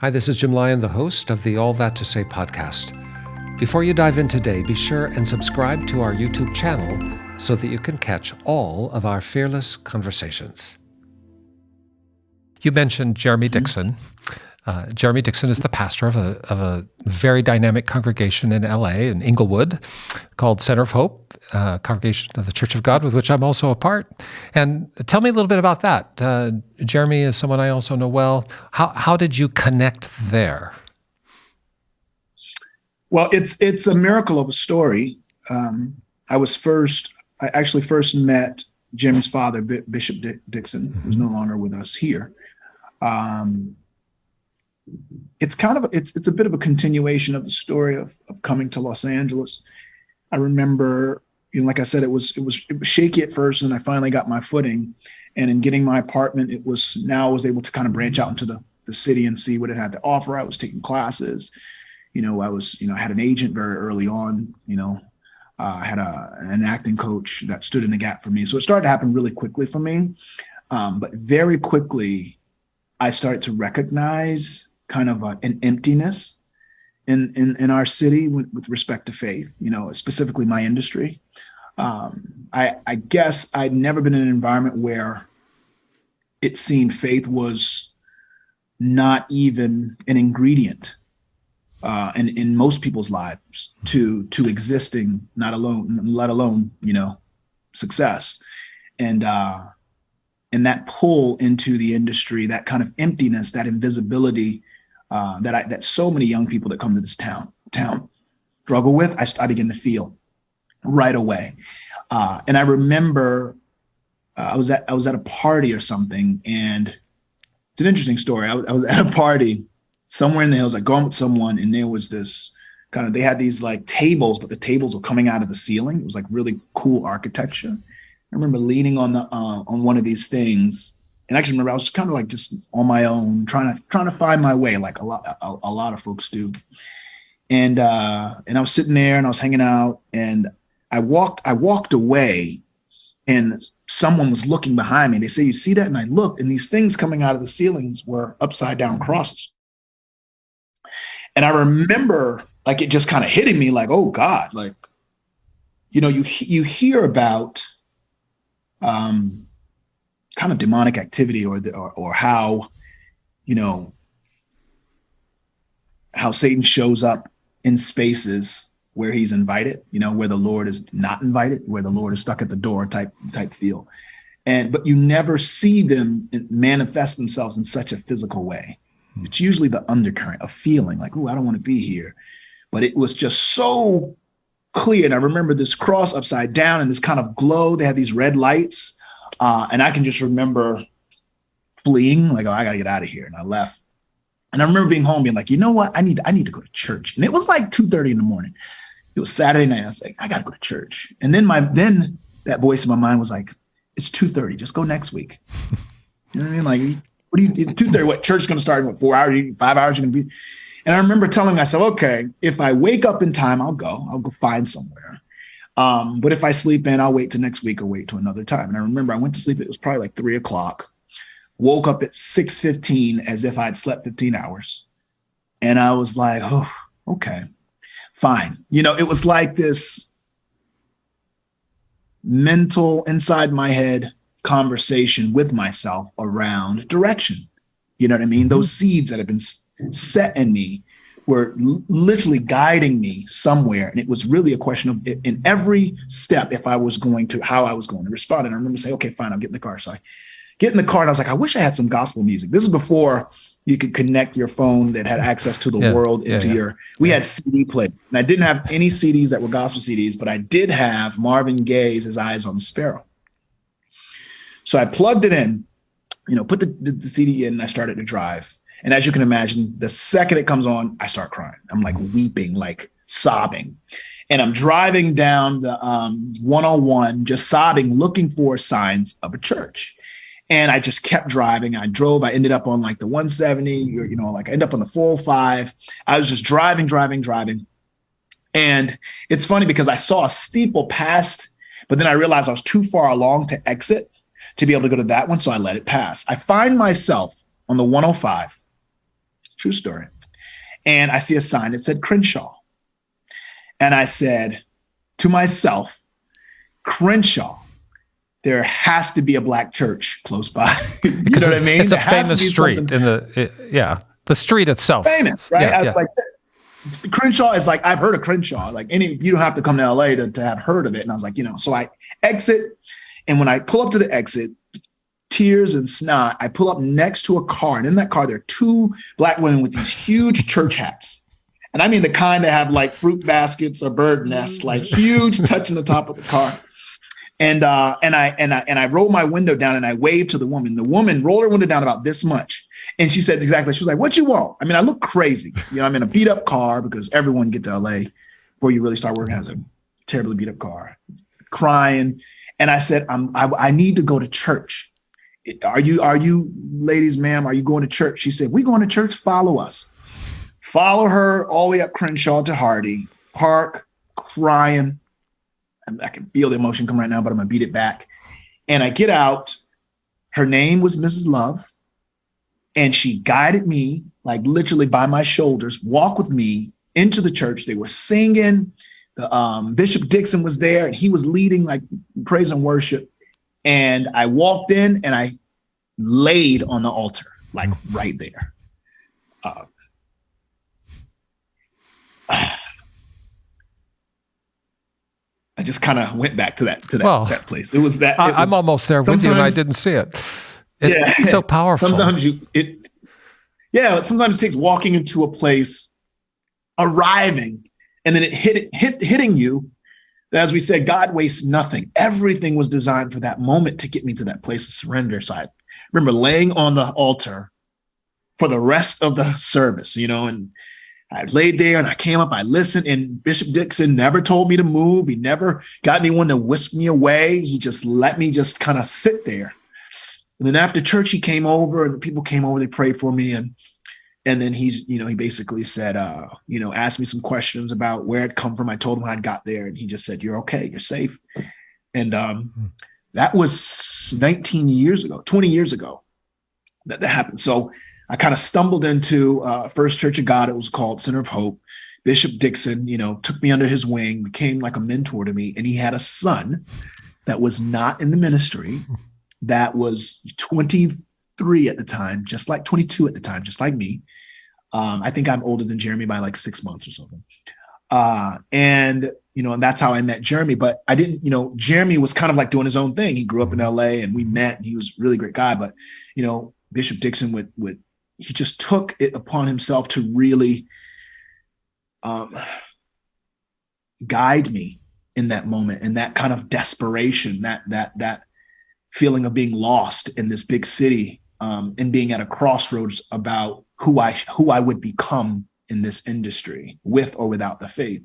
Hi, this is Jim Lyon, the host of the All That to Say podcast. Before you dive in today, be sure and subscribe to our YouTube channel so that you can catch all of our fearless conversations. You mentioned Geremy Dixon. Geremy Dixon is the pastor of a very dynamic congregation in LA, in Inglewood, called Center of Hope, congregation of the Church of God, with which I'm also a part. And tell me a little bit about that. Geremy is someone I also know well. How did you connect there? Well, it's a miracle of a story. I actually first met Jim's father, Bishop Dixon, who's no longer with us here. It's a bit of a continuation of the story of coming to Los Angeles. I remember, like I said, it was shaky at first, and I finally got my footing. And in getting my apartment, I was able to kind of branch out into the city and see what it had to offer. I was taking classes. I had an agent very early on. I had an acting coach that stood in the gap for me. So it started to happen really quickly for me. But very quickly, I started to recognize kind of an emptiness in our city with respect to faith, specifically my industry. I guess I'd never been in an environment where it seemed faith was not even an ingredient in most people's lives to existing, let alone success. And that pull into the industry, that kind of emptiness, that invisibility that so many young people that come to this town struggle with, I begin to feel right away. And I remember I was at a party or something, and it's an interesting story. I was at a party somewhere in the hills, like going with someone, and there was this they had these like tables, but the tables were coming out of the ceiling. It was like really cool architecture. I remember leaning on one of these things, and I actually remember I was kind of like just on my own, trying to find my way, like a lot of folks do. And I was sitting there and I was hanging out, and I walked away, and someone was looking behind me. They say, "You see that?" And I looked, and these things coming out of the ceilings were upside down crosses. And I remember like it just kind of hitting me like, oh God, like, you hear about kind of demonic activity or how, how Satan shows up in spaces where he's invited, where the Lord is not invited, where the Lord is stuck at the door type feel. But you never see them manifest themselves in such a physical way. It's usually the undercurrent of feeling like, oh, I don't want to be here. But it was just so clear. And I remember this cross upside down and this kind of glow. They had these red lights. And I can just remember fleeing, like, oh, I got to get out of here. And I left. And I remember being home being like, you know what? I need to go to church. And it was like 2:30 in the morning. It was Saturday night. I was like, I got to go to church. And then that voice in my mind was like, it's 2:30. Just go next week. You know what I mean? Like, what do you 2:30? What, church is going to start in 4 hours? 5 hours? You're going to be. And I remember telling myself, okay, if I wake up in time, I'll go find somewhere. But if I sleep in, I'll wait till next week or wait till another time. And I remember I went to sleep. It was probably like 3:00. Woke up at 6:15 as if I'd slept 15 hours. And I was like, oh, okay, fine. It was like this mental inside my head conversation with myself around direction. You know what I mean? Mm-hmm. Those seeds that have been set in me were literally guiding me somewhere. And it was really a question of in every step, how I was going to respond. And I remember saying, okay, fine, I'll get in the car. So I get in the car and I was like, I wish I had some gospel music. This is before you could connect your phone that had access to the world into we had CD players. And I didn't have any CDs that were gospel CDs, but I did have Marvin Gaye's His Eyes on the Sparrow. So I plugged it in, put the CD in, and I started to drive. And as you can imagine, the second it comes on, I start crying. I'm like weeping, like sobbing. And I'm driving down the 101, just sobbing, looking for signs of a church. And I just kept driving. I ended up on like the 170, I ended up on the 405. I was just driving. And it's funny because I saw a steeple past, but then I realized I was too far along to exit to be able to go to that one. So I let it pass. I find myself on the 105 True story. And I see a sign that said Crenshaw. And I said to myself, Crenshaw, there has to be a black church close by. You know what I mean? It's a famous street the street itself. Famous, right? Yeah, I was like, Crenshaw is like, I've heard of Crenshaw. Like you don't have to come to LA to have heard of it. And I was like, so I exit. And when I pull up to the exit, tears and snot, I pull up next to a car. And in that car, there are two black women with these huge church hats. And I mean the kind that have like fruit baskets or bird nests, like huge, touching the top of the car. And I rolled my window down and I waved to the woman. The woman rolled her window down about this much. And she said exactly, she was like, what you want? I mean, I look crazy. I'm in a beat up car because everyone get to LA before you really start working as a terribly beat up car, crying. And I said, I need to go to church. Are you ladies, ma'am, are you going to church? She said, we going to church, follow us. Follow her all the way up Crenshaw to Hardy Park, crying. I can feel the emotion come right now, but I'm gonna beat it back. And I get out. Her name was Mrs. Love. And she guided me, like literally by my shoulders, walk with me into the church. They were singing. Bishop Dixon was there and he was leading like praise and worship. And I walked in and I laid on the altar, like right there. I just kind of went back to that place. It was that. I'm almost there with you, and I didn't see it. It's so powerful. Sometimes sometimes it takes walking into a place, arriving, and then it hitting you. As we said, God wastes nothing. Everything was designed for that moment to get me to that place of surrender. So I remember laying on the altar for the rest of the service, and I laid there and I came up, I listened, and Bishop Dixon never told me to move. He never got anyone to whisk me away. He just let me just kind of sit there. And then after church, he came over and the people came over, they prayed for me. And then he basically said, asked me some questions about where I'd come from. I told him how I'd got there. And he just said, you're okay, you're safe. And that was 20 years ago that happened. So I kind of stumbled into First Church of God. It was called Center of Hope. Bishop Dixon, took me under his wing, became like a mentor to me. And he had a son that was not in the ministry, that was 23 at the time, just like 22 at the time, just like me. I think I'm older than Geremy by like 6 months or something. And that's how I met Geremy. But I didn't, Geremy was kind of like doing his own thing. He grew up in LA and we met and he was a really great guy. But, Bishop Dixon he just took it upon himself to really guide me in that moment, and that kind of desperation, that feeling of being lost in this big city, and being at a crossroads about who I would become in this industry, with or without the faith.